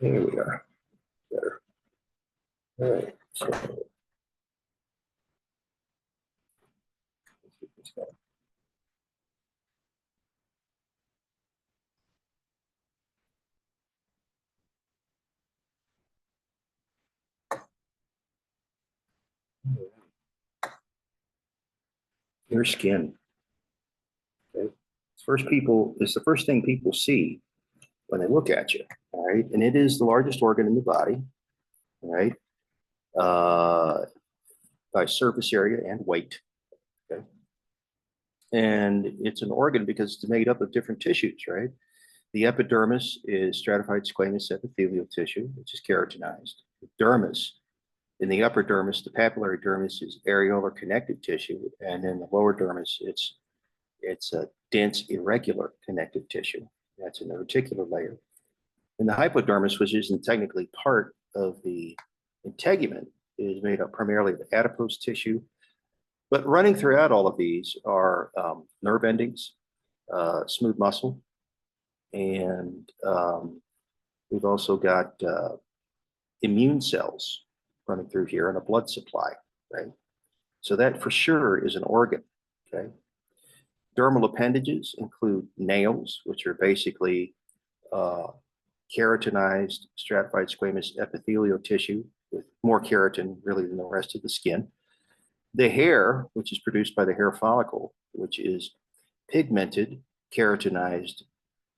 Here we are. Better. All right. So let's get this going. Your skin. Okay. It's the first thing people see when they look at you. All right. And it is the largest organ in the body. All right. Uh, by surface area and weight. Okay. And it's an organ because it's made up of different tissues, right? The epidermis is stratified squamous epithelial tissue, which is keratinized. The dermis, in the upper dermis, the papillary dermis is areolar connective tissue, and in the lower dermis, it's a dense irregular connective tissue. That's in the reticular layer. And the hypodermis, which isn't technically part of the integument, is made up primarily of adipose tissue. But running throughout all of these are nerve endings, smooth muscle, and we've also got immune cells running through here and a blood supply, right? So that for sure is an organ, okay? Dermal appendages include nails, which are basically uh, keratinized stratified squamous epithelial tissue with more keratin really than the rest of the skin. The hair, which is produced by the hair follicle, which is pigmented, keratinized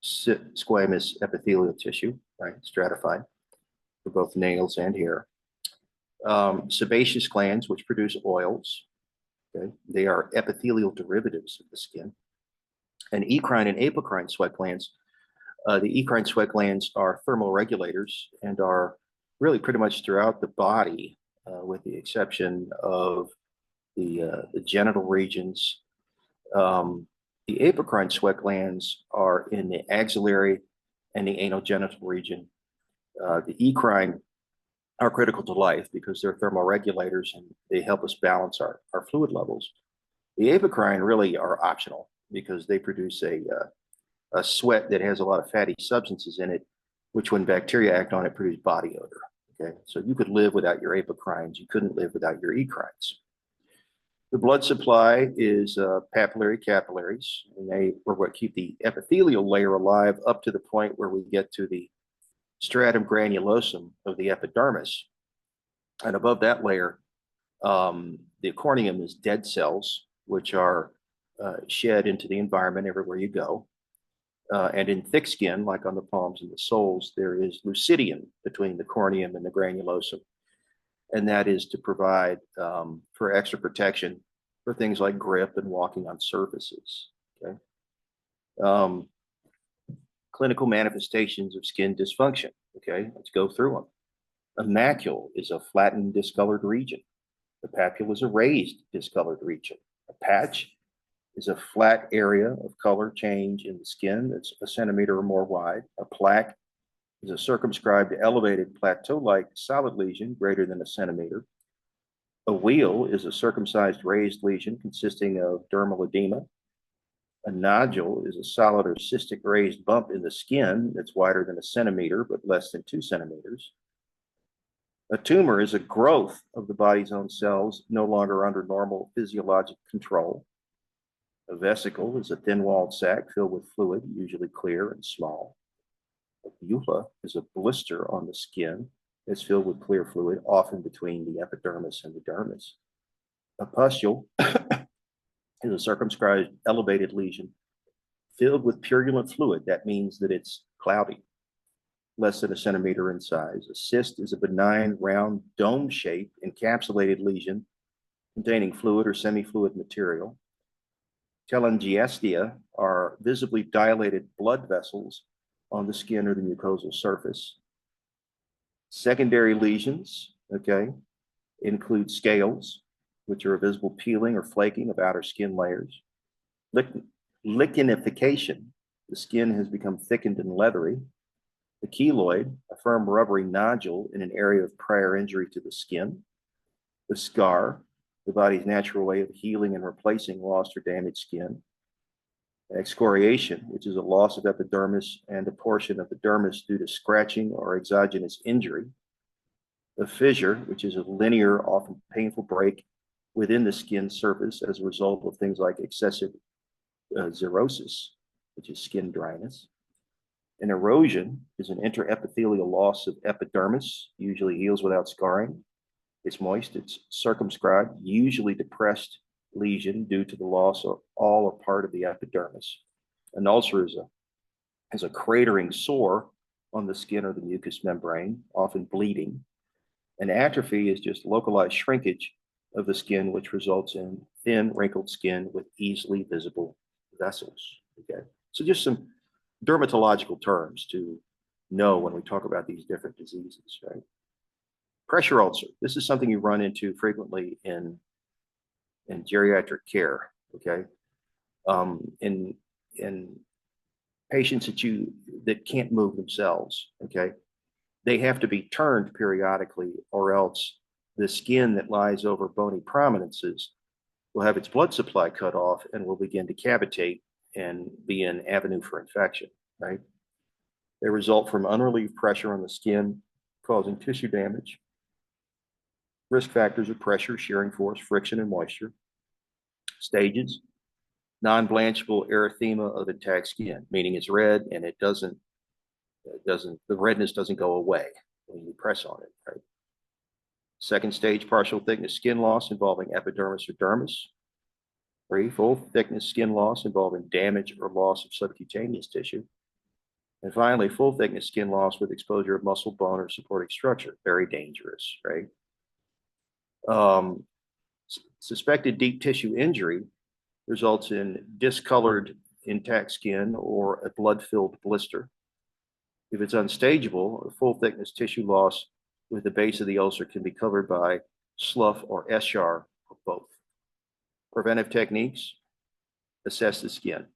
squamous epithelial tissue, right? Stratified for both nails and hair. Sebaceous glands, which produce oils, okay? They are epithelial derivatives of the skin. And eccrine and apocrine sweat glands. The eccrine sweat glands are thermal regulators and are really pretty much throughout the body, with the exception of the genital regions. The apocrine sweat glands are in the axillary and the anal genital region. The eccrine are critical to life because they're thermal regulators and they help us balance our fluid levels. The apocrine really are optional because they produce a sweat that has a lot of fatty substances in it, which when bacteria act on it, produce body odor. Okay, so you could live without your apocrines. You couldn't live without your ecrines. The blood supply is papillary capillaries, and they are what keep the epithelial layer alive up to the point where we get to the stratum granulosum of the epidermis. And above that layer, the corneum is dead cells, which are shed into the environment everywhere you go. And in thick skin, like on the palms and the soles, there is lucidium between the corneum and the granulosum. And that is to provide for extra protection for things like grip and walking on surfaces. Okay. Um, Clinical manifestations of skin dysfunction. Okay, let's go through them. A macule is a flattened, discolored region. The papule is a raised, discolored region. A patch is a flat area of color change in the skin that's a centimeter or more wide. A plaque is a circumscribed, elevated, plateau-like solid lesion greater than a centimeter. A wheal is a circumcised raised lesion consisting of dermal edema. A nodule is a solid or cystic raised bump in the skin that's wider than a centimeter but less than 2 centimeters. A tumor is a growth of the body's own cells no longer under normal physiologic control. A vesicle is a thin-walled sac filled with fluid, usually clear and small. A bulla is a blister on the skin that's filled with clear fluid, often between the epidermis and the dermis. A pustule is a circumscribed elevated lesion filled with purulent fluid. That means that it's cloudy, less than a centimeter in size. A cyst is a benign, round, dome-shaped, encapsulated lesion containing fluid or semi-fluid material. Telangiectasia are visibly dilated blood vessels on the skin or the mucosal surface. Secondary lesions, okay, include scales, which are a visible peeling or flaking of outer skin layers. Lichenification, the skin has become thickened and leathery. The keloid, a firm rubbery nodule in an area of prior injury to the skin. The scar, the body's natural way of healing and replacing lost or damaged skin. Excoriation, which is a loss of epidermis and a portion of the dermis due to scratching or exogenous injury. A fissure, which is a linear, often painful break within the skin surface as a result of things like excessive xerosis, which is skin dryness. An erosion is an interepithelial loss of epidermis, usually heals without scarring. It's moist, it's circumscribed, usually depressed lesion due to the loss of all or part of the epidermis. An ulcer is a cratering sore on the skin or the mucous membrane, often bleeding. An atrophy is just localized shrinkage of the skin, which results in thin, wrinkled skin with easily visible vessels. Okay, so just some dermatological terms to know when we talk about these different diseases, right? Pressure ulcer. This is something you run into frequently in geriatric care. Okay, in patients that can't move themselves. Okay, they have to be turned periodically, or else the skin that lies over bony prominences will have its blood supply cut off and will begin to cavitate and be an avenue for infection, right? They result from unrelieved pressure on the skin, causing tissue damage. Risk factors are pressure, shearing force, friction, and moisture. Stages: non-blanchable erythema of intact skin, meaning it's red and the redness doesn't go away when you press on it, right? Second stage, partial thickness skin loss involving epidermis or dermis. 3, full thickness skin loss involving damage or loss of subcutaneous tissue. And finally, full thickness skin loss with exposure of muscle, bone, or supporting structure. Very dangerous, right? Suspected deep tissue injury results in discolored intact skin or a blood-filled blister. If it's unstageable, a full thickness tissue loss with the base of the ulcer can be covered by slough or eschar, or both. Preventive techniques: assess the skin,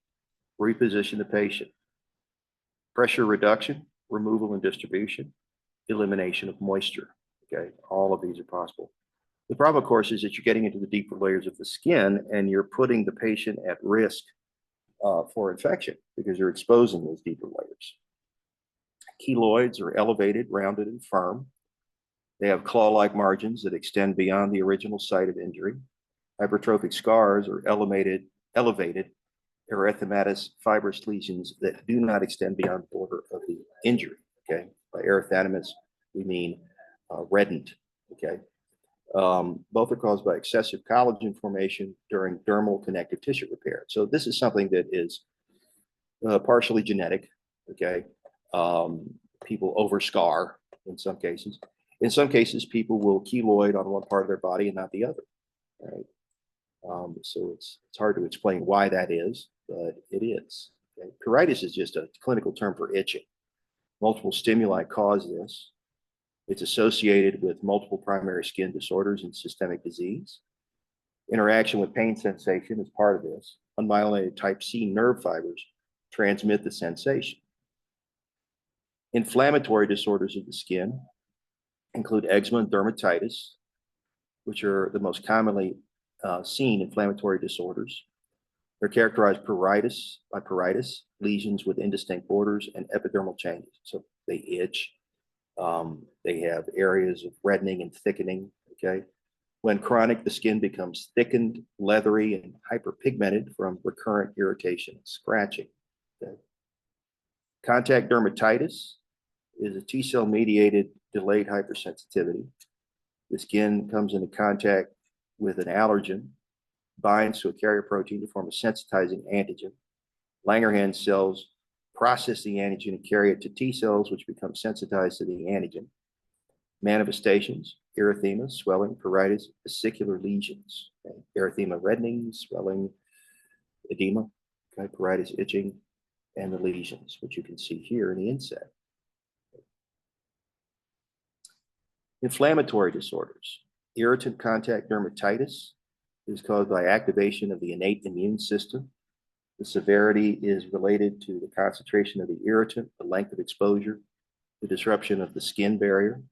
reposition the patient, pressure reduction, removal and distribution, elimination of moisture. Okay, all of these are possible. The problem, of course, is that you're getting into the deeper layers of the skin and you're putting the patient at risk for infection because you're exposing those deeper layers. Keloids are elevated, rounded, and firm. They have claw-like margins that extend beyond the original site of injury. Hypertrophic scars are elevated erythematous fibrous lesions that do not extend beyond the border of the injury. Okay, by erythematous we mean reddened. Okay, both are caused by excessive collagen formation during dermal connective tissue repair. So this is something that is partially genetic. Okay, people overscar in some cases. In some cases, people will keloid on one part of their body and not the other. Right. So it's hard to explain why that is, but it is. Okay? Pruritus is just a clinical term for itching. Multiple stimuli cause this. It's associated with multiple primary skin disorders and systemic disease. Interaction with pain sensation is part of this. Unmyelinated type C nerve fibers transmit the sensation. Inflammatory disorders of the skin include eczema and dermatitis, which are the most commonly seen inflammatory disorders. They're characterized by pruritus, lesions with indistinct borders, and epidermal changes. So they itch. They have areas of reddening and thickening. Okay. When chronic, the skin becomes thickened, leathery, and hyperpigmented from recurrent irritation and scratching. Okay. Contact dermatitis is a T-cell mediated delayed hypersensitivity. The skin comes into contact with an allergen, binds to a carrier protein to form a sensitizing antigen. Langerhans cells process the antigen and carry it to T cells, which become sensitized to the antigen. Manifestations: erythema, swelling, pruritus, vesicular lesions. Okay. Erythema, reddening, swelling, edema, okay. Pruritus, itching, and the lesions, which you can see here in the inset. Inflammatory disorders. Irritant contact dermatitis is caused by activation of the innate immune system. The severity is related to the concentration of the irritant, the length of exposure, the disruption of the skin barrier.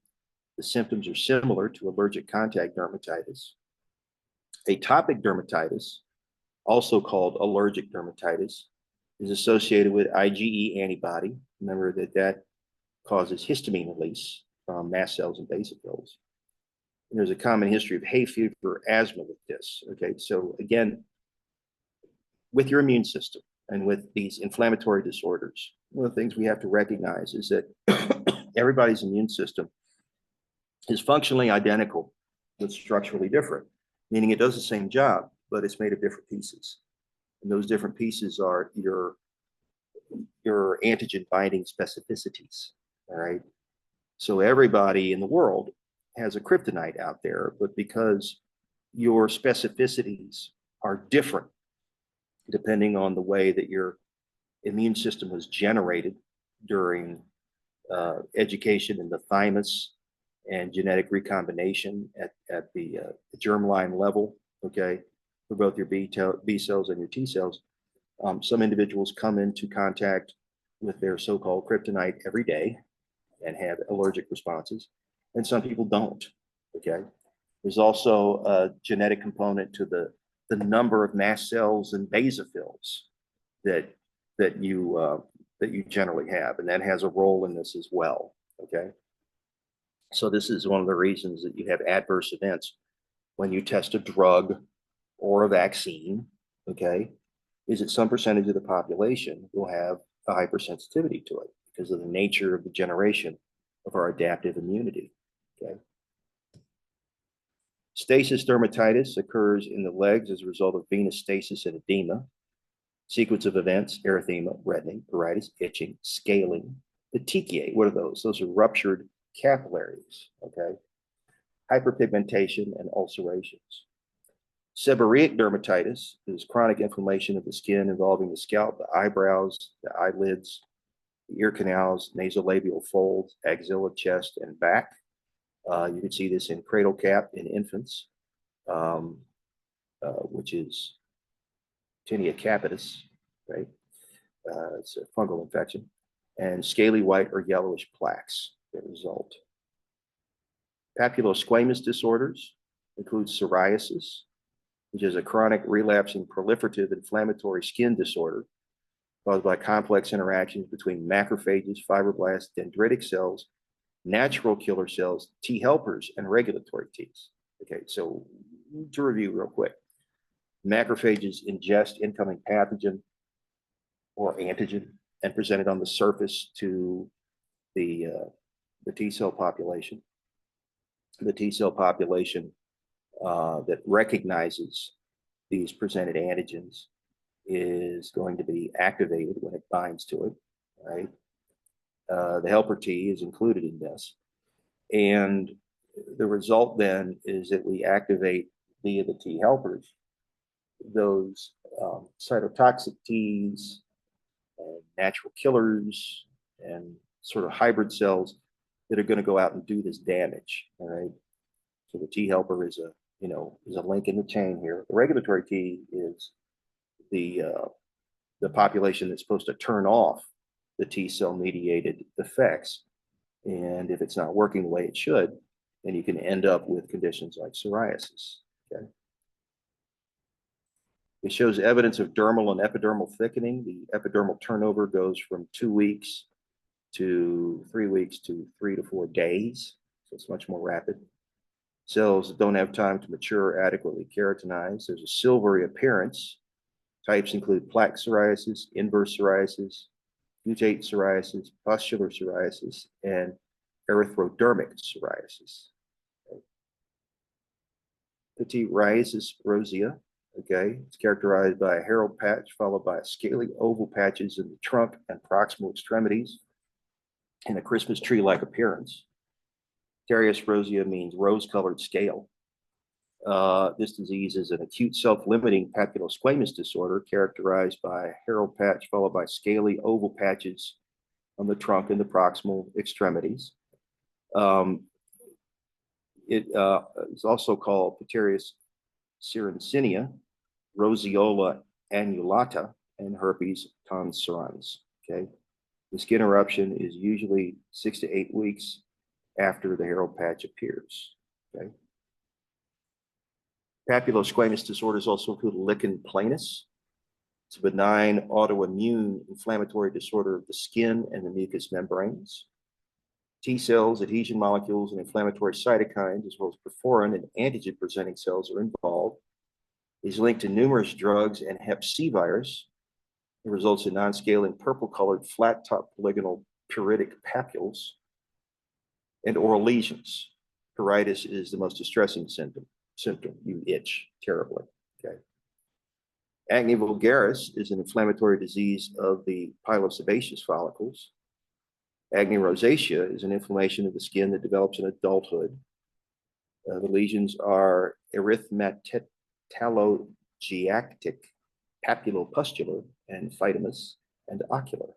The symptoms are similar to allergic contact dermatitis. Atopic dermatitis, also called allergic dermatitis, is associated with IgE antibody. Remember that causes histamine release from mast cells and basophils. And there's a common history of hay fever, asthma with this. Okay, so again, with your immune system and with these inflammatory disorders, one of the things we have to recognize is that everybody's immune system is functionally identical, but structurally different, meaning it does the same job, but it's made of different pieces. And those different pieces are your antigen binding specificities. All right. So everybody in the world has a kryptonite out there, but because your specificities are different depending on the way that your immune system was generated during education in the thymus and genetic recombination at the germline level, okay, for both your B cells and your T cells. Some individuals come into contact with their so-called kryptonite every day and have allergic responses, and some people don't, okay? There's also a genetic component to the number of mast cells and basophils that you generally have, and that has a role in this as well, okay? So this is one of the reasons that you have adverse events when you test a drug or a vaccine, okay, is that some percentage of the population will have a hypersensitivity to it because of the nature of the generation of our adaptive immunity, okay? Stasis dermatitis occurs in the legs as a result of venous stasis and edema. Sequence of events: erythema, reddening, pruritus, itching, scaling. Petechiae, what are those? Those are ruptured capillaries, okay? Hyperpigmentation and ulcerations. Seborrheic dermatitis is chronic inflammation of the skin involving the scalp, the eyebrows, the eyelids, the ear canals, nasolabial folds, axilla, chest, and back. You can see this in cradle cap in infants, which is tinea capitis, right? It's a fungal infection, and scaly white or yellowish plaques that result. Papulosquamous disorders include psoriasis, which is a chronic relapsing proliferative inflammatory skin disorder caused by complex interactions between macrophages, fibroblasts, dendritic cells, natural killer cells, T helpers, and regulatory Ts. Okay, so to review real quick, macrophages ingest incoming pathogen or antigen and present it on the surface to the T cell population. The T cell population that recognizes these presented antigens is going to be activated when it binds to it, right? The helper T is included in this. And the result then is that we activate via the T helpers those cytotoxic Ts and natural killers and sort of hybrid cells that are going to go out and do this damage, all right? So the T helper is a link in the chain here. The regulatory T is the population that's supposed to turn off the T cell mediated effects. And if it's not working the way it should, then you can end up with conditions like psoriasis, okay? It shows evidence of dermal and epidermal thickening. The epidermal turnover goes from 2 weeks to 3 weeks to 3 to 4 days. So it's much more rapid. Cells that don't have time to mature or adequately keratinize. There's a silvery appearance. Types include plaque psoriasis, inverse psoriasis, cutate psoriasis, pustular psoriasis, and erythrodermic psoriasis. Okay. Pityriasis rosea, okay, it's characterized by a herald patch followed by scaly oval patches in the trunk and proximal extremities and a Christmas tree-like appearance. Pityriasis rosea means rose-colored scale. This disease is an acute self-limiting papulosquamous disorder characterized by a herald patch followed by scaly oval patches on the trunk and the proximal extremities. It is also called Pityriasis cerencinia, roseola annulata, and herpes tonsurans. Okay, the skin eruption is usually 6 to 8 weeks after the herald patch appears. Okay. Papulosquamous disorders also include lichen planus, It's a benign autoimmune inflammatory disorder of the skin and the mucous membranes. T cells, adhesion molecules, and inflammatory cytokines, as well as perforin and antigen-presenting cells are involved. It's linked to numerous drugs and hep C virus. It results in non-scaling, purple-colored, flat-top polygonal pruritic papules and oral lesions. Pruritus is the most distressing symptom. You itch terribly. Okay. Acne vulgaris is an inflammatory disease of the pilosebaceous follicles. Acne rosacea is an inflammation of the skin that develops in adulthood. The lesions are erythematalogiactic, papulopustular, and phytomous, and ocular.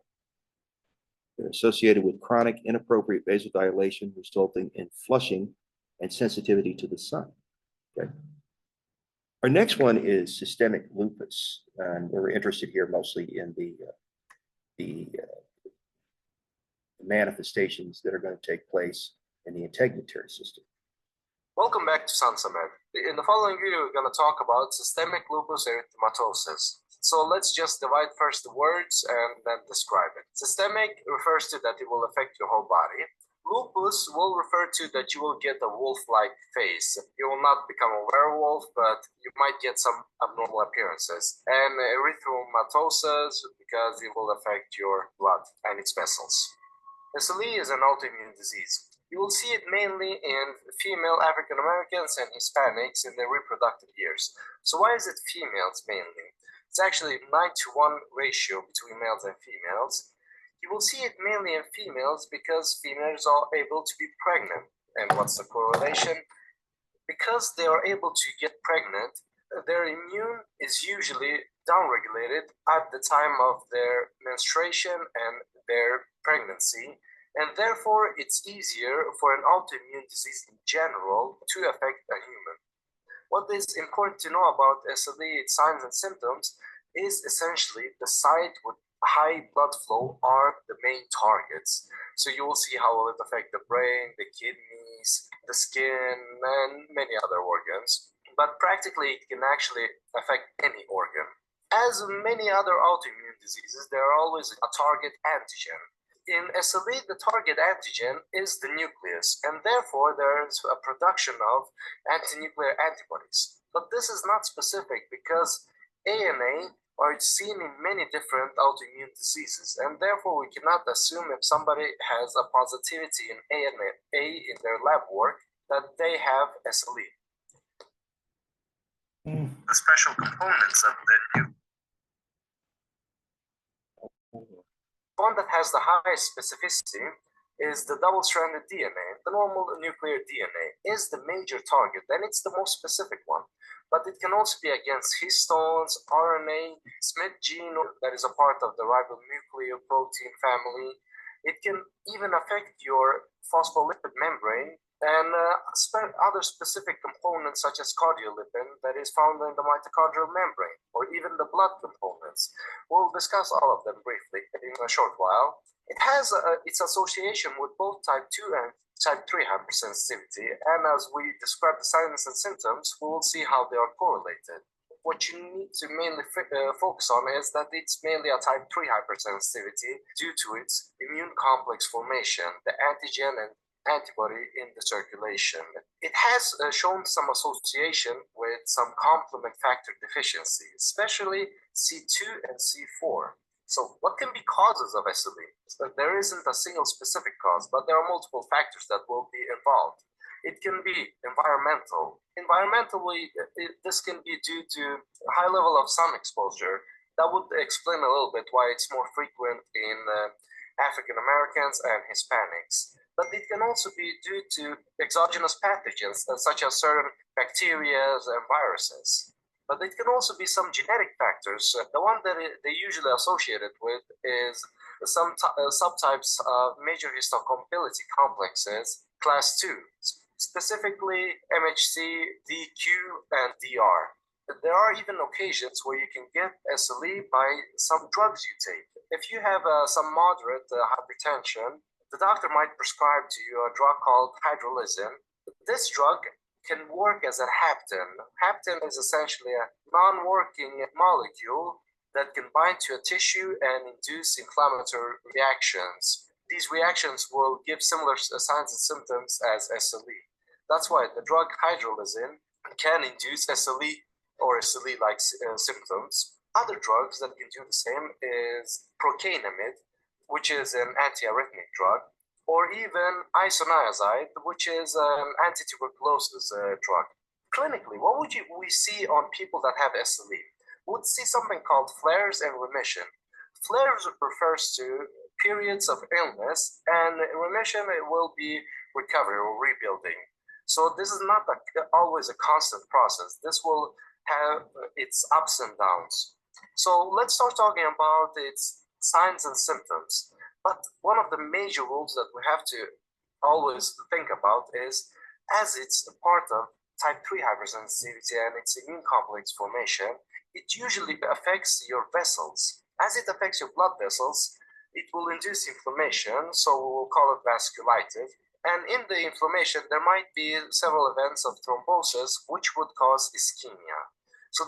They're associated with chronic inappropriate vasodilation resulting in flushing and sensitivity to the sun. Okay. Our next one is systemic lupus, and we're interested here mostly in the manifestations that are going to take place in the integumentary system. Welcome back to SansaMed. In the following video, we're going to talk about systemic lupus erythematosus. So let's just divide first the words and then describe it. Systemic refers to that it will affect your whole body. Lupus will refer to that you will get a wolf-like face. You will not become a werewolf, but you might get some abnormal appearances. And erythematosus because it will affect your blood and its vessels. SLE is an autoimmune disease. You will see it mainly in female African Americans and Hispanics in their reproductive years. So why is it females mainly? It's actually a 9-to-1 ratio between males and females. You will see it mainly in females because females are able to be pregnant. And what's the correlation? Because they are able to get pregnant, their immune is usually downregulated at the time of their menstruation and their pregnancy. And therefore, it's easier for an autoimmune disease in general to affect a human. What is important to know about SLE, its signs and symptoms, is essentially the site with high blood flow are the main targets. So you will see how it will affect the brain, the kidneys, the skin, and many other organs. But practically, it can actually affect any organ. As many other autoimmune diseases, there are always a target antigen. In SLE, the target antigen is the nucleus, and therefore there is a production of antinuclear antibodies. But this is not specific because ANA are seen in many different autoimmune diseases, and therefore we cannot assume if somebody has a positivity in ANA in their lab work that they have SLE. The special components of the one that has the highest specificity is the double-stranded DNA. The normal nuclear DNA is the major target, and it's the most specific one. But it can also be against histones, RNA, SMIT gene that is a part of the ribonucleoprotein family. It can even affect your phospholipid membrane and other specific components such as cardiolipin that is found in the mitochondrial membrane, or even the blood components. We'll discuss all of them briefly in a short while. It has its association with both type 2 and type 3 hypersensitivity, and as we describe the signs and symptoms, we will see how they are correlated. What you need to mainly focus on is that it's mainly a type 3 hypersensitivity due to its immune complex formation, the antigen and antibody in the circulation. It has shown some association with some complement factor deficiency, especially C2 and C4. So what can be causes of SLE? There isn't a single specific cause, but there are multiple factors that will be involved. It can be environmental. Environmentally, this can be due to a high level of sun exposure. That would explain a little bit why it's more frequent in African Americans and Hispanics. But it can also be due to exogenous pathogens, such as certain bacteria and viruses. But it can also be some genetic factors. The one that they usually associated with is some subtypes of major histocompatibility complexes, class 2, specifically MHC, DQ, and DR. There are even occasions where you can get SLE by some drugs you take. If you have some moderate hypertension, the doctor might prescribe to you a drug called hydrolysin. This drug can work as a hapten. Hapten is essentially a non-working molecule that can bind to a tissue and induce inflammatory reactions. These reactions will give similar signs and symptoms as SLE. That's why the drug hydralazine can induce SLE or SLE-like symptoms. Other drugs that can do the same is procainamide, which is an antiarrhythmic drug, or even isoniazid, which is an anti-tuberculosis drug. Clinically, what would we see on people that have SLE? We would see something called flares and remission. Flares refers to periods of illness, and remission it will be recovery or rebuilding. So this is not always a constant process. This will have its ups and downs. So let's start talking about its signs and symptoms. But one of the major rules that we have to always think about is, as it's a part of type 3 hypersensitivity and its immune complex formation, it usually affects your vessels. As it affects your blood vessels, it will induce inflammation, so we will call it vasculitis. And in the inflammation, there might be several events of thrombosis, which would cause ischemia. So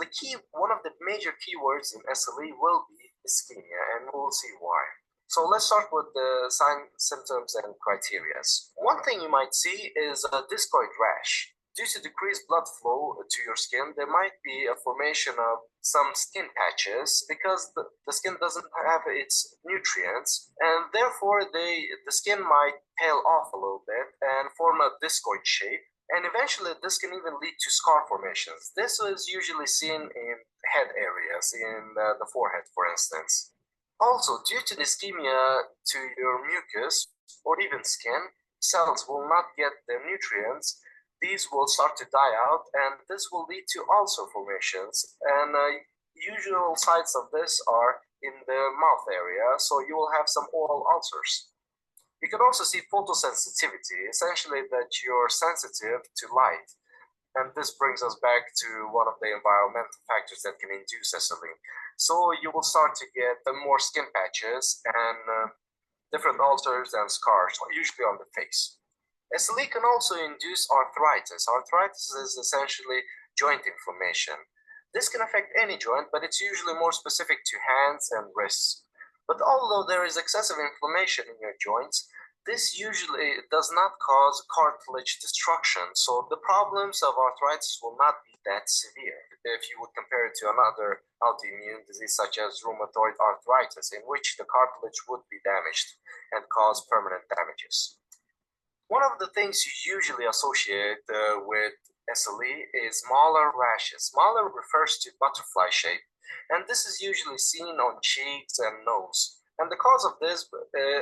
one of the major keywords in SLE will be ischemia, and we'll see why. So let's start with the signs, symptoms, and criteria. One thing you might see is a discoid rash. Due to decreased blood flow to your skin, there might be a formation of some skin patches because the skin doesn't have its nutrients, and therefore the skin might pale off a little bit and form a discoid shape. And eventually, this can even lead to scar formations. This is usually seen in head areas, in the forehead, for instance. Also, due to ischemia to your mucus or even skin, cells will not get their nutrients. These will start to die out, and this will lead to ulcer formations. And usual sites of this are in the mouth area, so you will have some oral ulcers. You can also see photosensitivity, essentially that you're sensitive to light. And this brings us back to one of the environmental factors that can induce SLE. So you will start to get more skin patches and different ulcers and scars, usually on the face. SLE can also induce arthritis. Arthritis is essentially joint inflammation. This can affect any joint, but it's usually more specific to hands and wrists. But although there is excessive inflammation in your joints, this usually does not cause cartilage destruction. So the problems of arthritis will not be that severe if you would compare it to another autoimmune disease such as rheumatoid arthritis, in which the cartilage would be damaged and cause permanent damages. One of the things you usually associate with SLE is malar rashes. Malar refers to butterfly shape, and this is usually seen on cheeks and nose. And the cause of this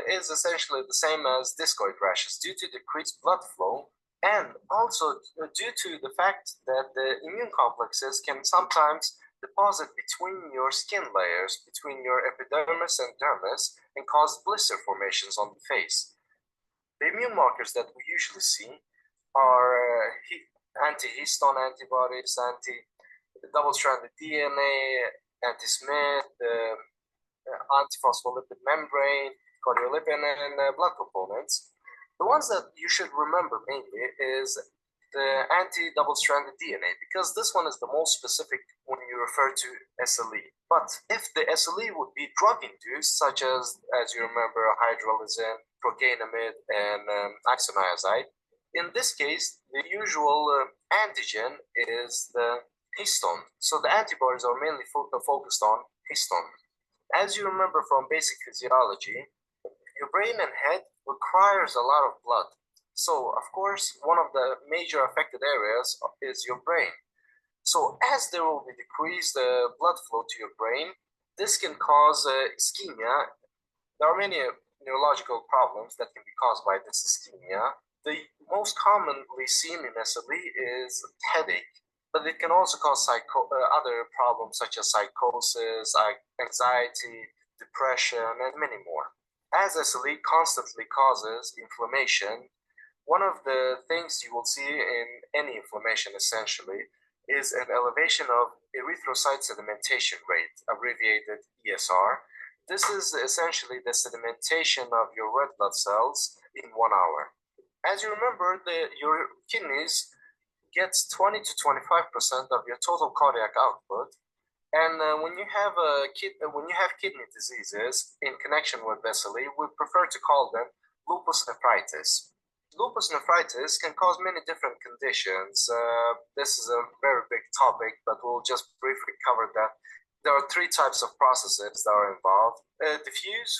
is essentially the same as discoid rashes due to decreased blood flow, and also due to the fact that the immune complexes can sometimes deposit between your skin layers, between your epidermis and dermis, and cause blister formations on the face. The immune markers that we usually see are anti-histone antibodies, anti-double-stranded DNA, anti-Smith, antiphospholipid membrane, cardiolipin, and blood components. The ones that you should remember mainly is the anti-double-stranded DNA, because this one is the most specific when you refer to SLE. But if the SLE would be drug-induced, such as you remember, hydralazine, procainamide, and isoniazid, in this case, the usual antigen is the histone. So the antibodies are mainly focused on histone. As you remember from basic physiology, your brain and head requires a lot of blood. So, of course, one of the major affected areas is your brain. So as there will be decreased blood flow to your brain, this can cause ischemia. There are many neurological problems that can be caused by this ischemia. The most commonly seen in SLE is headache, but it can also cause other problems such as psychosis, anxiety, depression, and many more. As SLE constantly causes inflammation, one of the things you will see in any inflammation essentially is an elevation of erythrocyte sedimentation rate, abbreviated ESR. This is essentially the sedimentation of your red blood cells in 1 hour. As you remember, your kidneys gets 20 to 25% of your total cardiac output, And when you have kidney diseases in connection with SLE, we prefer to call them lupus nephritis. Lupus nephritis can cause many different conditions. This is a very big topic, but we'll just briefly cover that. There are three types of processes that are involved: diffuse,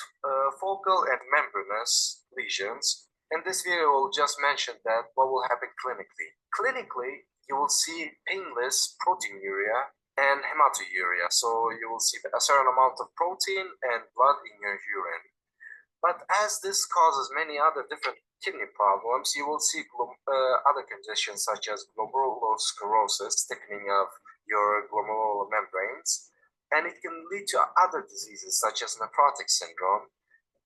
focal, and membranous lesions. In this video, we'll just mention that what will happen clinically. Clinically, you will see painless proteinuria and hematuria. So you will see a certain amount of protein and blood in your urine. But as this causes many other different kidney problems, you will see other conditions such as glomerulosclerosis, thickening of your glomerular membranes, and it can lead to other diseases such as nephrotic syndrome.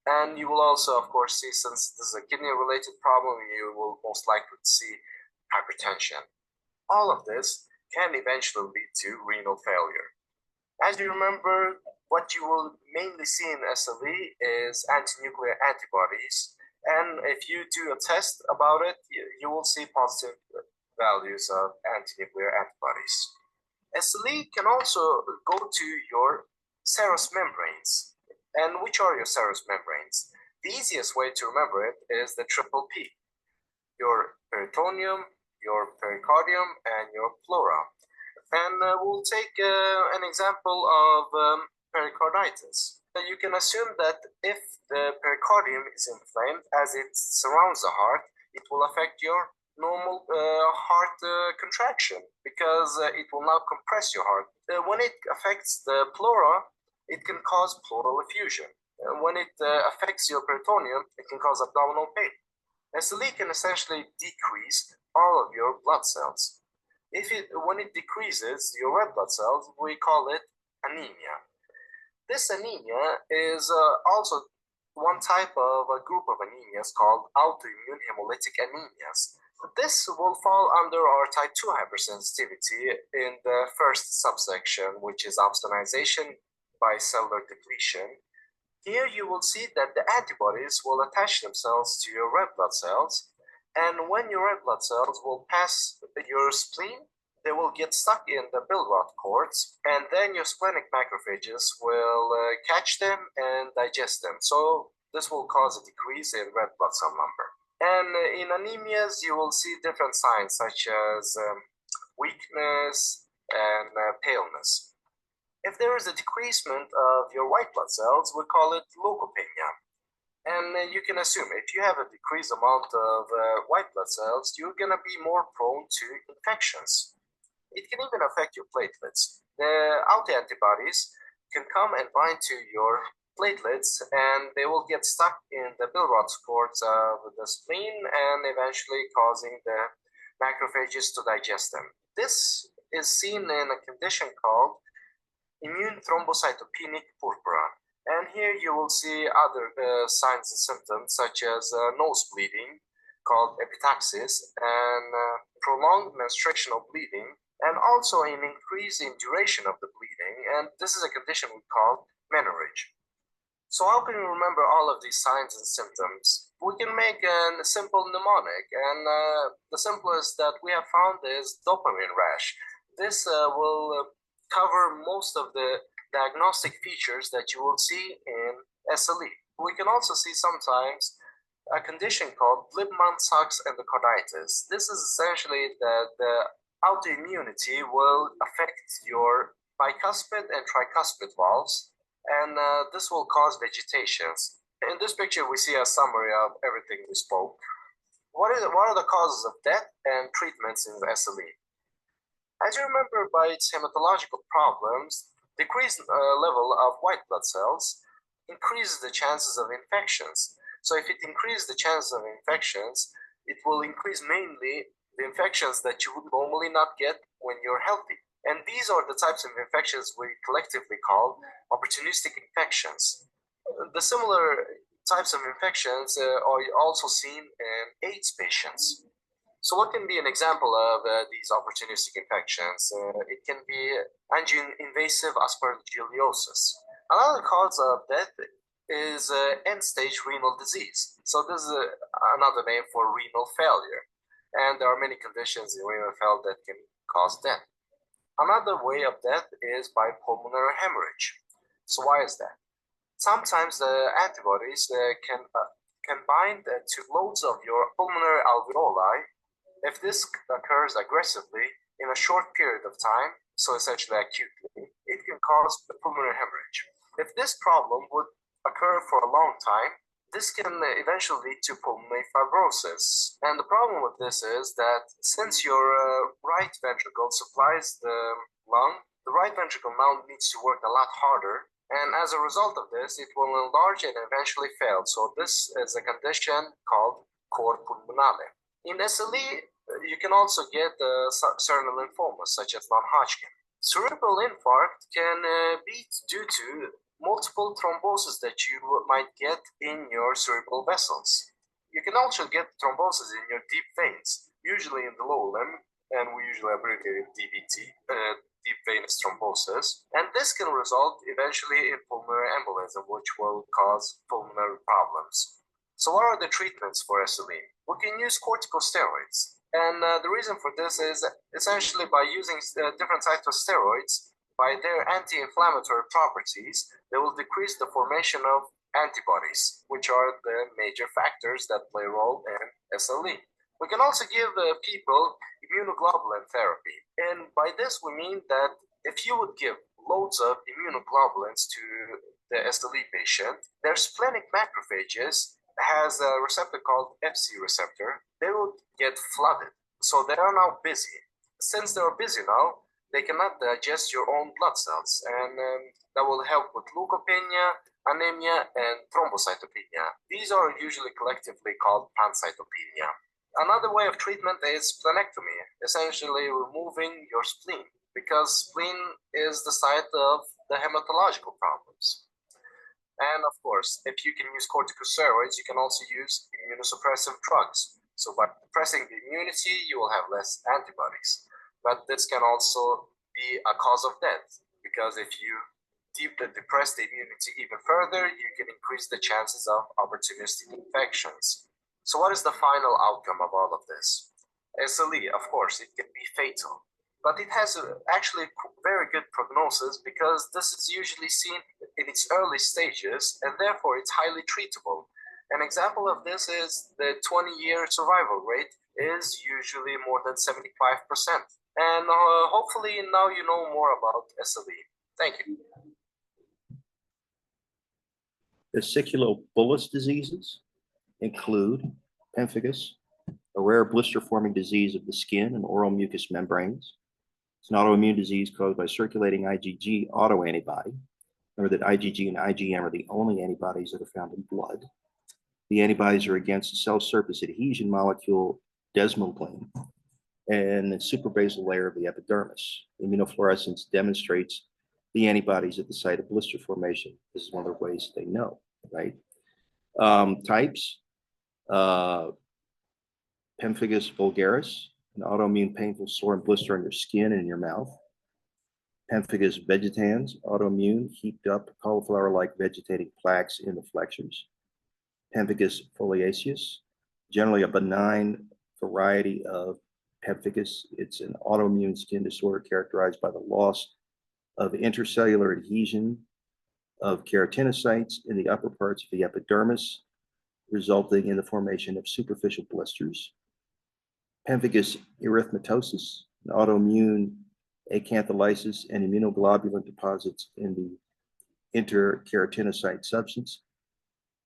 And you will also, of course, see, since this is a kidney-related problem, you will most likely see hypertension. All of this can eventually lead to renal failure. As you remember, what you will mainly see in SLE is anti-nuclear antibodies. And if you do a test about it, you will see positive values of anti-nuclear antibodies. SLE can also go to your serous membranes. And which are your serous membranes? The easiest way to remember it is the triple P: your peritoneum, your pericardium, and your pleura. And we'll take an example of pericarditis. You can assume that if the pericardium is inflamed, as it surrounds the heart, it will affect your normal heart contraction, because it will now compress your heart. When it affects the pleura, it can cause pleural effusion. When it affects your peritoneum, it can cause abdominal pain. SLE can essentially decrease all of your blood cells. When it decreases your red blood cells, we call it anemia. This anemia is also one type of a group of anemias called autoimmune hemolytic anemias. This will fall under our type 2 hypersensitivity in the first subsection, which is opsonization by cellular depletion. Here you will see that the antibodies will attach themselves to your red blood cells, and when your red blood cells will pass your spleen, they will get stuck in the Billroth cords, and then your splenic macrophages will catch them and digest them. So this will cause a decrease in red blood cell number. And in anemias, you will see different signs such as weakness and paleness. If there is a decreasement of your white blood cells, we call it leukopenia. And you can assume if you have a decreased amount of white blood cells, you're going to be more prone to infections. It can even affect your platelets. The autoantibodies can come and bind to your platelets, and they will get stuck in the Billroth cords of the spleen and eventually causing the macrophages to digest them. This is seen in a condition called immune thrombocytopenic purpura. And here you will see other signs and symptoms such as nose bleeding, called epistaxis, and prolonged menstruational bleeding, and also an increase in duration of the bleeding. And this is a condition we call menorrhage. So how can we remember all of these signs and symptoms? We can make a simple mnemonic, and the simplest that we have found is dopamine rash. This will cover most of the diagnostic features that you will see in SLE. We can also see sometimes a condition called Lippmann-Sachs endocarditis. This is essentially that the autoimmunity will affect your bicuspid and tricuspid valves, and this will cause vegetations. In this picture, we see a summary of everything we spoke. What are the causes of death and treatments in SLE? As you remember, by its hematological problems, decreased level of white blood cells increases the chances of infections. So if it increases the chances of infections, it will increase mainly the infections that you would normally not get when you're healthy. And these are the types of infections we collectively call opportunistic infections. The similar types of infections are also seen in AIDS patients. So what can be an example of these opportunistic infections? It can be angio-invasive aspergillosis. Another cause of death is end-stage renal disease. So this is another name for renal failure. And there are many conditions in renal failure that can cause death. Another way of death is by pulmonary hemorrhage. So why is that? Sometimes the antibodies can bind to loads of your pulmonary alveoli. If this occurs aggressively in a short period of time, so essentially acutely, it can cause the pulmonary hemorrhage. If this problem would occur for a long time, this can eventually lead to pulmonary fibrosis. And the problem with this is that since your right ventricle supplies the lung, the right ventricle now needs to work a lot harder. And as a result of this, it will enlarge and eventually fail. So this is a condition called cor pulmonale. In SLE, you can also get certain lymphomas, such as non-Hodgkin. Cerebral infarct can be due to multiple thrombosis that you might get in your cerebral vessels. You can also get thrombosis in your deep veins, usually in the lower limb, and we usually abbreviate it DVT, deep venous thrombosis. And this can result eventually in pulmonary embolism, which will cause pulmonary problems. So what are the treatments for SLE? We can use corticosteroids. And the reason for this is essentially by using different types of steroids, by their anti-inflammatory properties, they will decrease the formation of antibodies, which are the major factors that play a role in SLE. We can also give people immunoglobulin therapy. And by this, we mean that if you would give loads of immunoglobulins to the SLE patient, their splenic macrophages has a receptor called FC receptor. They will get flooded. So they are now busy. Since they are busy now, they cannot digest your own blood cells, and that will help with leukopenia, anemia, and thrombocytopenia. These are usually collectively called pancytopenia. Another way of treatment is splenectomy, essentially removing your spleen, because spleen is the site of the hematological problems. And of course, if you can use corticosteroids, you can also use immunosuppressive drugs. So by suppressing the immunity, you will have less antibodies. But this can also be a cause of death, because if you depress the immunity even further, you can increase the chances of opportunistic infections. So what is the final outcome of all of this? SLE, of course, it can be fatal, but it has actually very good prognosis, because this is usually seen in its early stages, and therefore it's highly treatable. An example of this is the 20-year survival rate is usually more than 75%. And hopefully now you know more about SLE. Thank you. Vesiculobullous diseases include pemphigus, a rare blister-forming disease of the skin and oral mucous membranes. It's an autoimmune disease caused by circulating IgG autoantibody. Remember that IgG and IgM are the only antibodies that are found in blood. The antibodies are against the cell surface adhesion molecule desmoglein and the suprabasal layer of the epidermis. Immunofluorescence demonstrates the antibodies at the site of blister formation. This is one of the ways they know, right? Types, pemphigus vulgaris, an autoimmune painful sore and blister on your skin and in your mouth. Pemphigus vegetans, autoimmune heaped up cauliflower-like vegetating plaques in the flexures. Pemphigus foliaceus, generally a benign variety of pemphigus. It's an autoimmune skin disorder characterized by the loss of intercellular adhesion of keratinocytes in the upper parts of the epidermis, resulting in the formation of superficial blisters. Pemphigus erythematosus, an autoimmune acantholysis and immunoglobulin deposits in the interkeratinocyte substance.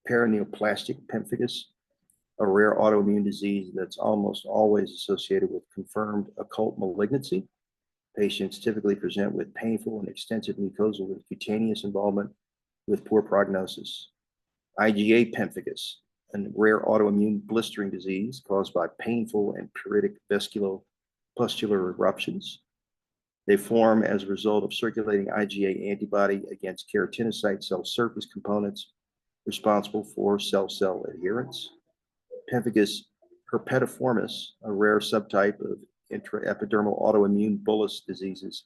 Paraneoplastic pemphigus, a rare autoimmune disease that's almost always associated with confirmed occult malignancy. Patients typically present with painful and extensive mucosal and cutaneous involvement with poor prognosis. IgA pemphigus, a rare autoimmune blistering disease caused by painful and pruritic vesiculopustular eruptions. They form as a result of circulating IgA antibody against keratinocyte cell surface components responsible for cell-cell adherence. Pemphigus herpetiformis, a rare subtype of intraepidermal autoimmune bullous diseases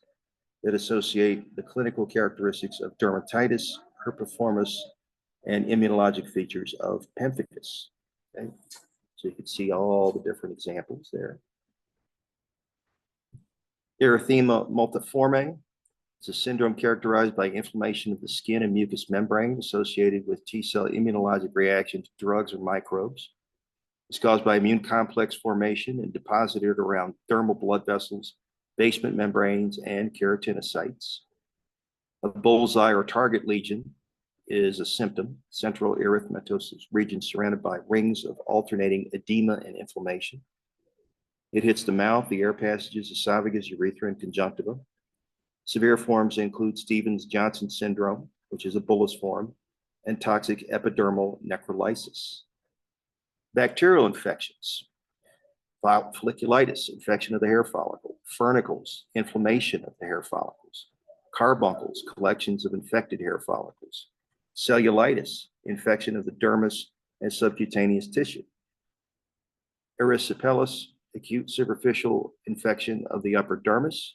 that associate the clinical characteristics of dermatitis, herpetiformis, and immunologic features of pemphigus. Okay? So you can see all the different examples there. Erythema multiforme is a syndrome characterized by inflammation of the skin and mucous membrane associated with T-cell immunologic reaction to drugs or microbes. It's caused by immune complex formation and deposited around dermal blood vessels, basement membranes, and keratinocytes. A bullseye or target lesion is a symptom, central erythematosus region surrounded by rings of alternating edema and inflammation. It hits the mouth, the air passages, esophagus, urethra, and conjunctiva. Severe forms include Stevens-Johnson syndrome, which is a bullous form, and toxic epidermal necrolysis. Bacterial infections, folliculitis, infection of the hair follicle, furnicles, inflammation of the hair follicles, carbuncles, collections of infected hair follicles, cellulitis, infection of the dermis and subcutaneous tissue, erysipelas, acute superficial infection of the upper dermis,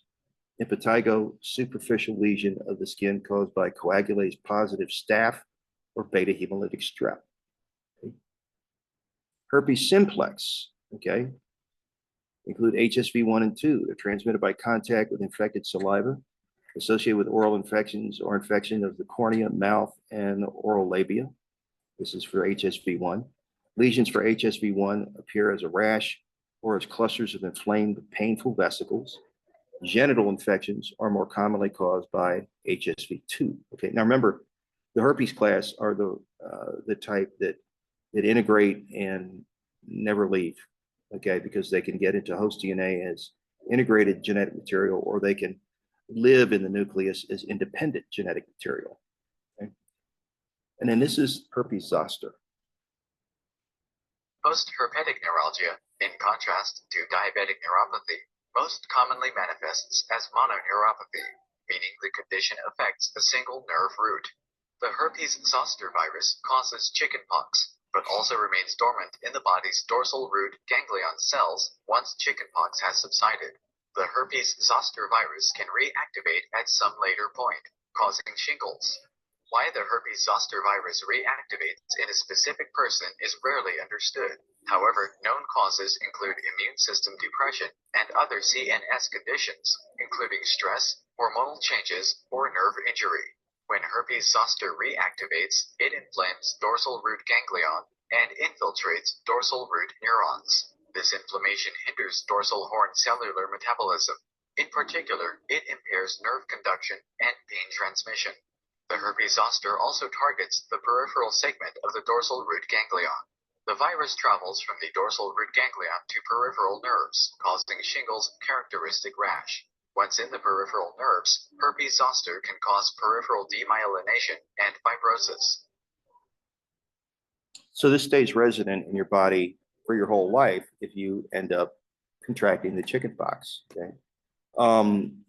impetigo, superficial lesion of the skin caused by coagulase positive staph or beta hemolytic strep. Okay. Herpes simplex, okay, include HSV1 and 2. They're transmitted by contact with infected saliva, associated with oral infections or infection of the cornea, mouth, and oral labia. This is for HSV1. Lesions for HSV1 appear as a rash or as clusters of inflamed, painful vesicles. Genital infections are more commonly caused by HSV2. Okay, now remember, the herpes class are the type that integrate and never leave. Okay, because they can get into host DNA as integrated genetic material, or they can live in the nucleus as independent genetic material. Okay, and then this is herpes zoster. Post-herpetic neuralgia, in contrast to diabetic neuropathy, most commonly manifests as mononeuropathy, meaning the condition affects a single nerve root. The herpes zoster virus causes chickenpox, but also remains dormant in the body's dorsal root ganglion cells once chickenpox has subsided. The herpes zoster virus can reactivate at some later point, causing shingles. Why the herpes zoster virus reactivates in a specific person is rarely understood. However, known causes include immune system depression and other CNS conditions, including stress, hormonal changes, or nerve injury. When herpes zoster reactivates, it inflames dorsal root ganglion and infiltrates dorsal root neurons. This inflammation hinders dorsal horn cellular metabolism. In particular, it impairs nerve conduction and pain transmission. The herpes zoster also targets the peripheral segment of the dorsal root ganglion. The virus travels from the dorsal root ganglion to peripheral nerves, causing shingles characteristic rash. Once in the peripheral nerves, herpes zoster can cause peripheral demyelination and fibrosis. So this stays resident in your body for your whole life if you end up contracting the chickenpox. Okay,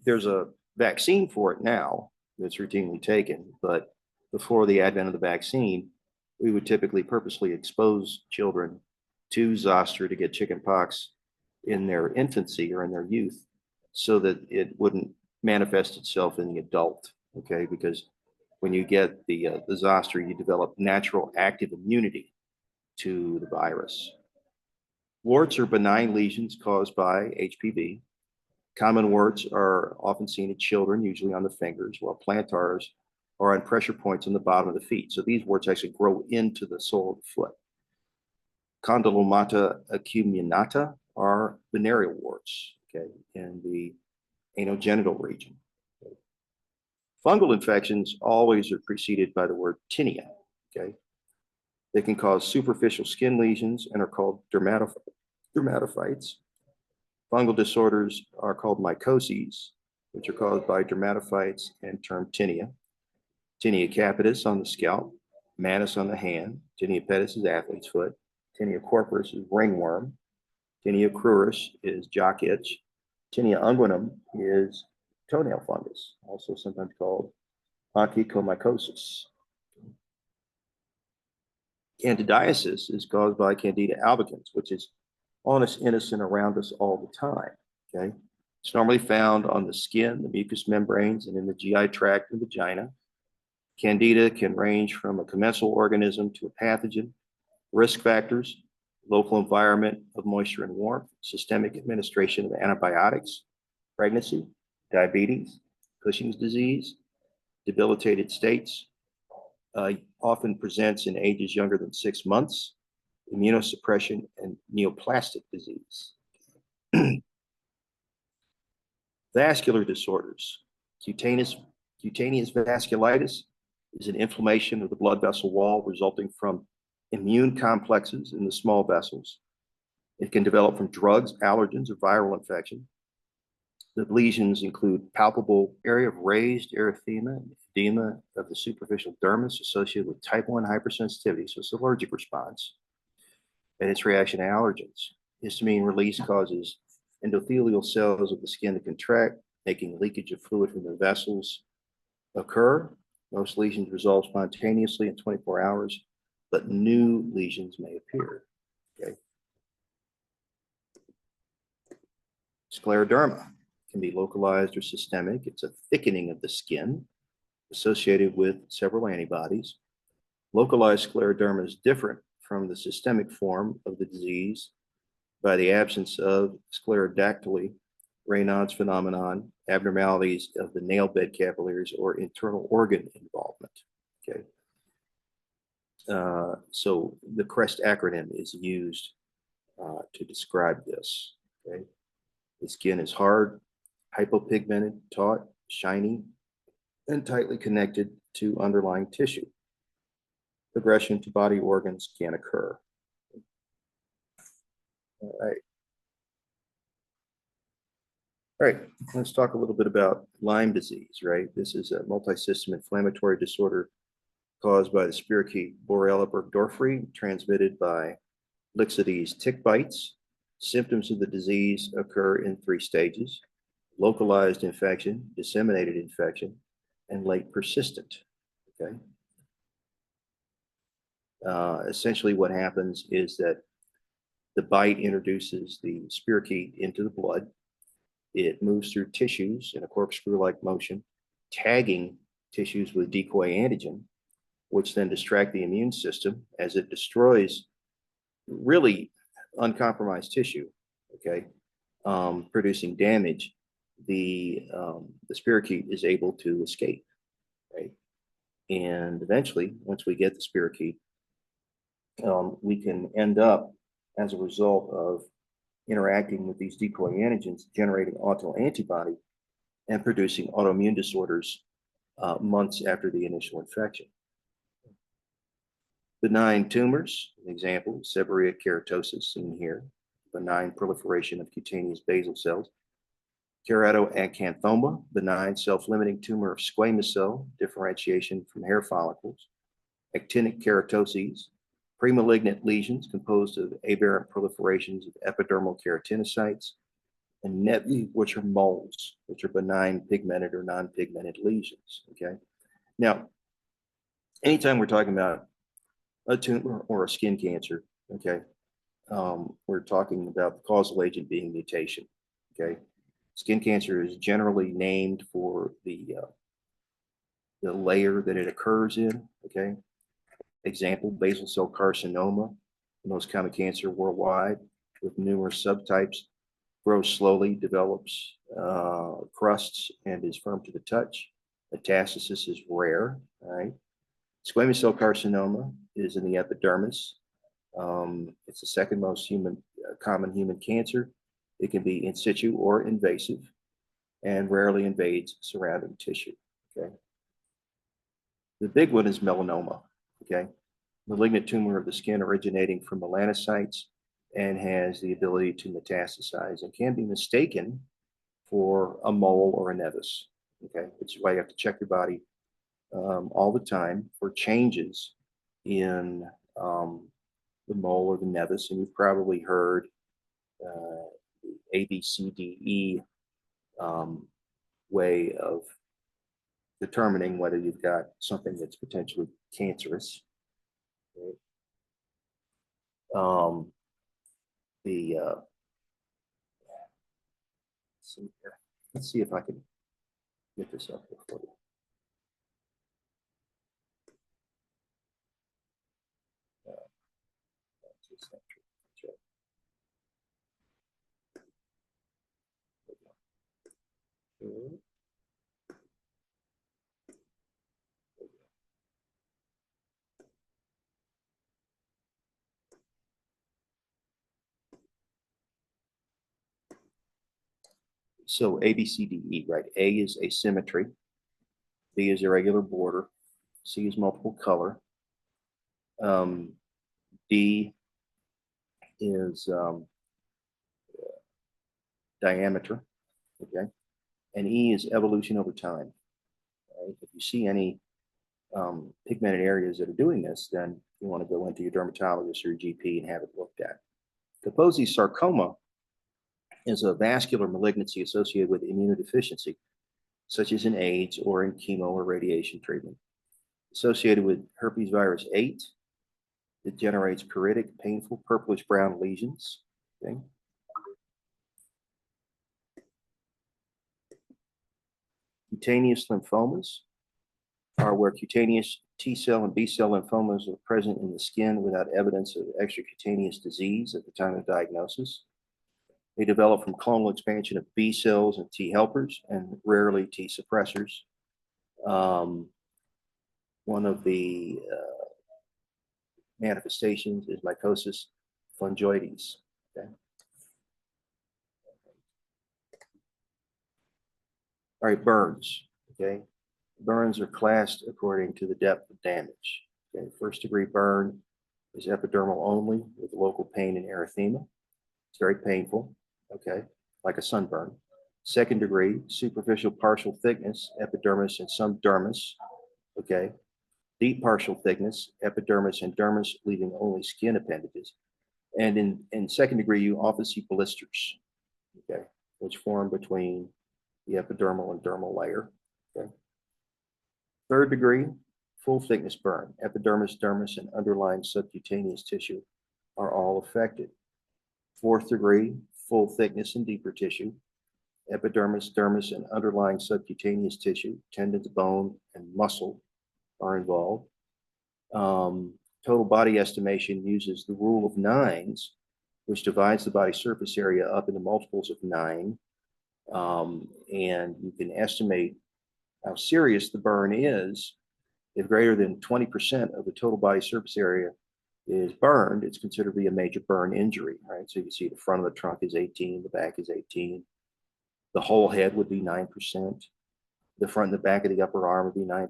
there's a vaccine for it now that's routinely taken, but before the advent of the vaccine, we would typically purposely expose children to zoster to get chickenpox in their infancy or in their youth so that it wouldn't manifest itself in the adult, okay? Because when you get the zoster, you develop natural active immunity to the virus. Warts are benign lesions caused by HPV. Common warts are often seen in children, usually on the fingers, while plantars are on pressure points on the bottom of the feet. So these warts actually grow into the sole of the foot. Condylomata acuminata are venereal warts, okay, in the anogenital region. Okay. Fungal infections always are preceded by the word tinea, okay? They can cause superficial skin lesions and are called dermatophytes. Fungal disorders are called mycoses, which are caused by dermatophytes and termed tinea. Tinea capitis on the scalp, mantis on the hand, tinea pedis is athlete's foot, tinea corporis is ringworm, tinea cruris is jock itch, tinea unguenum is toenail fungus, also sometimes called onychomycosis. Candidiasis is caused by Candida albicans, which is on us, innocent, around us all the time, okay? It's normally found on the skin, the mucous membranes, and in the GI tract and vagina. Candida can range from a commensal organism to a pathogen. Risk factors: local environment of moisture and warmth, systemic administration of antibiotics, pregnancy, diabetes, Cushing's disease, debilitated states, often presents in ages younger than 6 months, immunosuppression, and neoplastic disease. Vascular disorders. Cutaneous vasculitis is an inflammation of the blood vessel wall resulting from immune complexes in the small vessels. It can develop from drugs, allergens, or viral infection. The lesions include palpable area of raised erythema and edema of the superficial dermis associated with type 1 hypersensitivity, so it's allergic response, and its reaction to allergens. Histamine release causes endothelial cells of the skin to contract, making leakage of fluid from the vessels occur. Most lesions resolve spontaneously in 24 hours, but new lesions may appear. Okay. Scleroderma can be localized or systemic. It's a thickening of the skin associated with several antibodies. Localized scleroderma is different from the systemic form of the disease by the absence of sclerodactyly, Raynaud's phenomenon, abnormalities of the nail bed capillaries, or internal organ involvement. Okay. So the CREST acronym is used to describe this. Okay. The skin is hard, hypopigmented, taut, shiny, and tightly connected to underlying tissue. Progression to body organs can occur. All right. All right, let's talk a little bit about Lyme disease, right? This is a multisystem inflammatory disorder caused by the spirochete Borrelia burgdorferi, transmitted by Lixides tick bites. Symptoms of the disease occur in 3 stages: localized infection, disseminated infection, and late persistent. Okay. Essentially, what happens is that the bite introduces the spirochete into the blood. It moves through tissues in a corkscrew-like motion, tagging tissues with decoy antigen, which then distract the immune system as it destroys really uncompromised tissue, okay, producing damage. The spirochete is able to escape, right? And eventually, once we get the spirochete, we can end up, as a result of interacting with these decoy antigens, generating autoantibody and producing autoimmune disorders months after the initial infection. Benign tumors, an example, seborrheic keratosis seen here, benign proliferation of cutaneous basal cells. Keratoacanthoma, benign self-limiting tumor of squamous cell, differentiation from hair follicles. Actinic keratoses, premalignant lesions composed of aberrant proliferations of epidermal keratinocytes, and nevi, which are moles, which are benign pigmented or non-pigmented lesions. Okay. Now, anytime we're talking about a tumor or a skin cancer, okay, we're talking about the causal agent being mutation. Okay. Skin cancer is generally named for the layer that it occurs in. Okay. Example, basal cell carcinoma, the most common cancer worldwide, with numerous subtypes, grows slowly, develops crusts, and is firm to the touch. Metastasis is rare, right? Squamous cell carcinoma is in the epidermis. It's the second most common human cancer. It can be in situ or invasive and rarely invades surrounding tissue, okay? The big one is melanoma, okay? Malignant tumor of the skin originating from melanocytes and has the ability to metastasize and can be mistaken for a mole or a nevus, okay? It's why you have to check your body all the time for changes in the mole or the nevus. And you've probably heard ABCDE way of determining whether you've got something that's potentially cancerous. Right? Let's see if I can get this up here for you. So A, B, C, D, E, right? A is asymmetry. B is irregular border. C is multiple color. D is diameter, okay? And E is evolution over time. Right? If you see any pigmented areas that are doing this, then you want to go into your dermatologist or your GP and have it looked at. Kaposi sarcoma is a vascular malignancy associated with immunodeficiency, such as in AIDS or in chemo or radiation treatment. Associated with herpes virus 8, it generates pruritic, painful, purplish brown lesions. Okay. Cutaneous lymphomas are where cutaneous T cell and B cell lymphomas are present in the skin without evidence of extracutaneous disease at the time of diagnosis. They develop from clonal expansion of B cells and T helpers and rarely T suppressors. One of the manifestations is mycosis fungoides. Okay. All right, burns. Okay. Burns are classed according to the depth of damage. Okay. First degree burn is epidermal only with local pain and erythema. It's very painful. Okay. Like a sunburn. Second degree, superficial partial thickness, epidermis and some dermis. Okay. Deep partial thickness, epidermis and dermis, leaving only skin appendages. And in second degree, you often see blisters, okay, which form between the epidermal and dermal layer. Okay. Third degree, full thickness burn, epidermis, dermis, and underlying subcutaneous tissue are all affected. Fourth degree, full thickness and deeper tissue, epidermis, dermis, and underlying subcutaneous tissue, tendons, bone, and muscle are involved. Total body estimation uses the rule of nines, which divides the body surface area up into multiples of 9. And you can estimate how serious the burn is. If greater than 20% of the total body surface area is burned, it's considered to be a major burn injury, right? So you see the front of the trunk is 18, the back is 18. The whole head would be 9%. The front and the back of the upper arm would be 9%.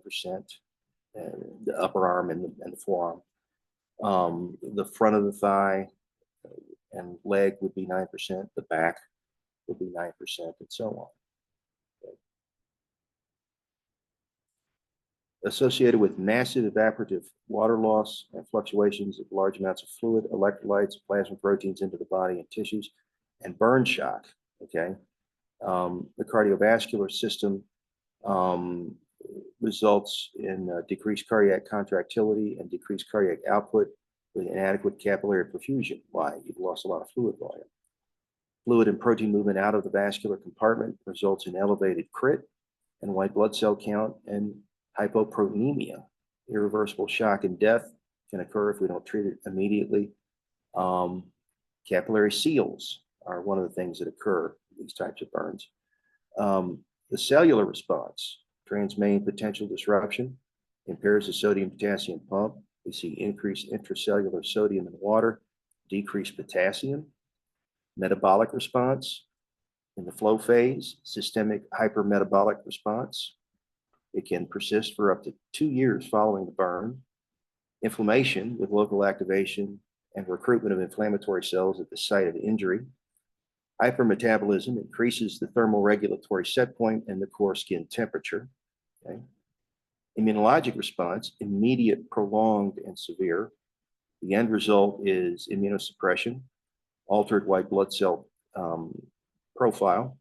The upper arm and the forearm. The front of the thigh and leg would be 9%. The back would be 9%, and so on. Okay. Associated with massive evaporative water loss and fluctuations of large amounts of fluid, electrolytes, plasma proteins into the body and tissues, and burn shock. Okay, the cardiovascular system results in decreased cardiac contractility and decreased cardiac output with inadequate capillary perfusion. Why? You've lost a lot of fluid volume. Fluid and protein movement out of the vascular compartment results in elevated crit and white blood cell count and hypoproteinemia. Irreversible shock and death can occur if we don't treat it immediately. Capillary seals are one of the things that occur in these types of burns. The cellular response, transmain potential disruption, impairs the sodium-potassium pump. We see increased intracellular sodium in water, decreased potassium. Metabolic response, in the flow phase, systemic hypermetabolic response. It can persist for up to 2 years following the burn. Inflammation with local activation and recruitment of inflammatory cells at the site of injury. Hypermetabolism increases the thermoregulatory set point and the core skin temperature. Okay. Immunologic response, immediate, prolonged, and severe. The end result is immunosuppression, altered white blood cell profile,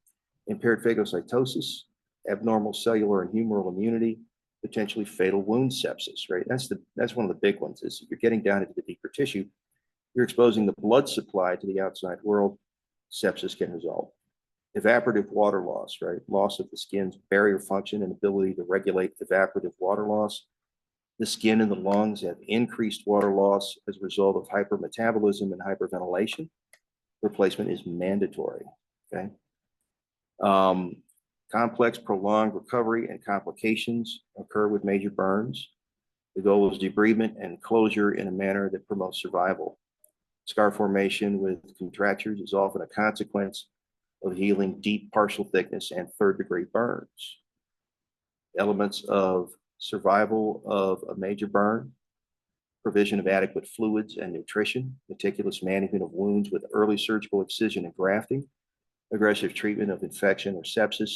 impaired phagocytosis, abnormal cellular and humoral immunity, potentially fatal wound sepsis, right? That's one of the big ones is you're getting down into the deeper tissue, you're exposing the blood supply to the outside world, sepsis can result. Evaporative water loss, right? Loss of the skin's barrier function and ability to regulate evaporative water loss. The skin and the lungs have increased water loss as a result of hypermetabolism and hyperventilation. Replacement is mandatory, okay? Complex, prolonged recovery and complications occur with major burns. The goal is debridement and closure in a manner that promotes survival. Scar formation with contractures is often a consequence of healing deep partial thickness and third-degree burns. Elements of survival of a major burn: provision of adequate fluids and nutrition, meticulous management of wounds with early surgical excision and grafting, aggressive treatment of infection or sepsis,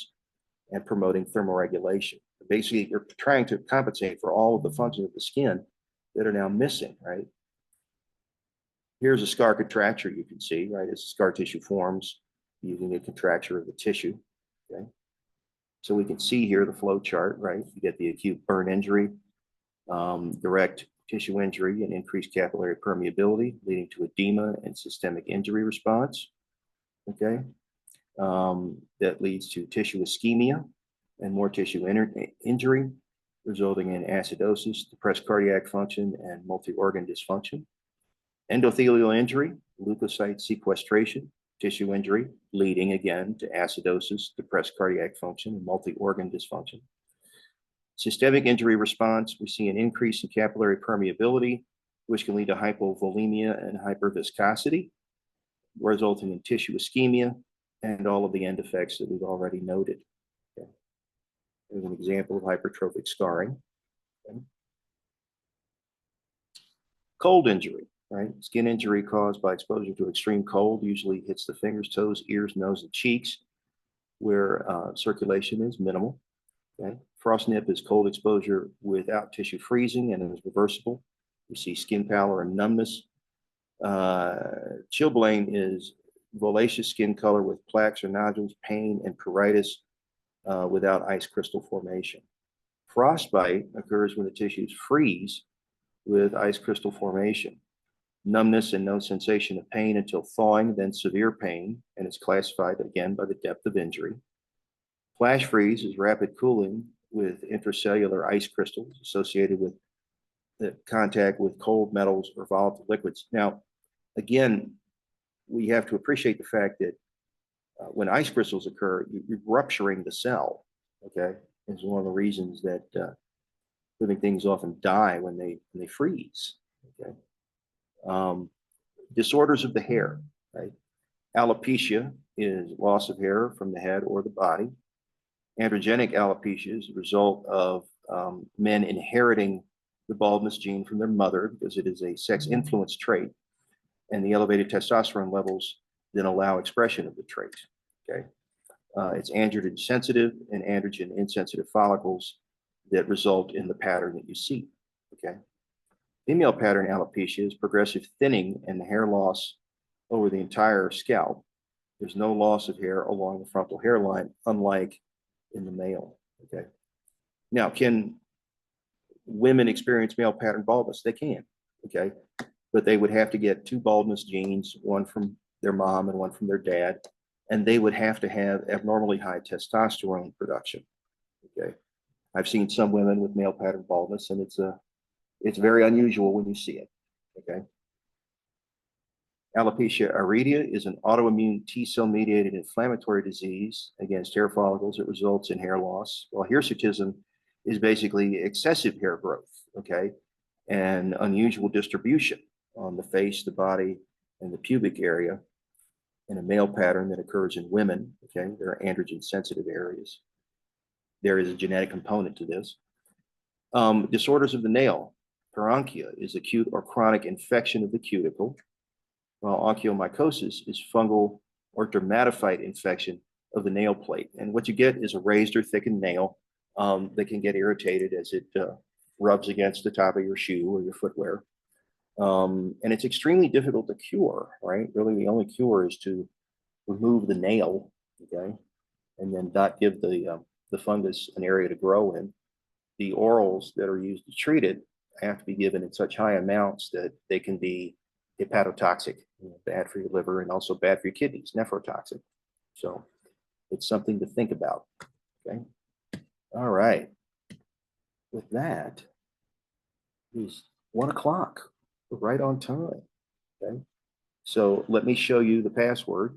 and promoting thermoregulation. Basically, you're trying to compensate for all of the functions of the skin that are now missing, right? Here's a scar contracture you can see, right? As scar tissue forms using a contracture of the tissue, okay? So we can see here the flow chart, right? You get the acute burn injury, direct tissue injury and increased capillary permeability, leading to edema and systemic injury response, okay? That leads to tissue ischemia and more tissue injury, resulting in acidosis, depressed cardiac function, and multi-organ dysfunction. Endothelial injury, leukocyte sequestration, tissue injury, leading again to acidosis, depressed cardiac function, and multi-organ dysfunction. Systemic injury response, we see an increase in capillary permeability, which can lead to hypovolemia and hyperviscosity, resulting in tissue ischemia and all of the end effects that we've already noted. Okay. Here's an example of hypertrophic scarring. Okay. Cold injury, right? Skin injury caused by exposure to extreme cold usually hits the fingers, toes, ears, nose, and cheeks, where circulation is minimal. Okay. Frostnip is cold exposure without tissue freezing and is reversible. You see skin pallor and numbness. Chilblain is violaceous skin color with plaques or nodules, pain, and pruritus without ice crystal formation. Frostbite occurs when the tissues freeze with ice crystal formation. Numbness and no sensation of pain until thawing, then severe pain, and it's classified again by the depth of injury. Flash freeze is rapid cooling with intracellular ice crystals associated with the contact with cold metals or volatile liquids. Now, again, we have to appreciate the fact that when ice crystals occur, you're rupturing the cell, okay? It's one of the reasons that living things often die when they freeze, okay? Disorders of the hair, right? Alopecia is loss of hair from the head or the body. Androgenic alopecia is a result of men inheriting the baldness gene from their mother because it is a sex influence trait, and the elevated testosterone levels then allow expression of the trait, okay? It's androgen sensitive and androgen insensitive follicles that result in the pattern that you see, okay? Female pattern alopecia is progressive thinning and hair loss over the entire scalp. There's no loss of hair along the frontal hairline, unlike in the male, okay? Now, can women experience male pattern baldness? They can, okay? But they would have to get two baldness genes, one from their mom and one from their dad, and they would have to have abnormally high testosterone production, okay? I've seen some women with male pattern baldness, and it's very unusual when you see it, okay? Alopecia areata is an autoimmune T-cell mediated inflammatory disease against hair follicles that results in hair loss, while hirsutism is basically excessive hair growth, okay, and unusual distribution on the face, the body, and the pubic area in a male pattern that occurs in women, okay? There are androgen sensitive areas. There is a genetic component to this. Disorders of the nail. Parenchyma is acute or chronic infection of the cuticle, while onychomycosis is fungal or dermatophyte infection of the nail plate. And what you get is a raised or thickened nail that can get irritated as it rubs against the top of your shoe or your footwear. And it's extremely difficult to cure, right? Really, the only cure is to remove the nail, okay? And then not give the fungus an area to grow in. The orals that are used to treat it have to be given in such high amounts that they can be hepatotoxic, bad for your liver, and also bad for your kidneys, nephrotoxic. So it's something to think about, okay? All right. With that, it's 1 o'clock. We're right on time, okay? So let me show you the password.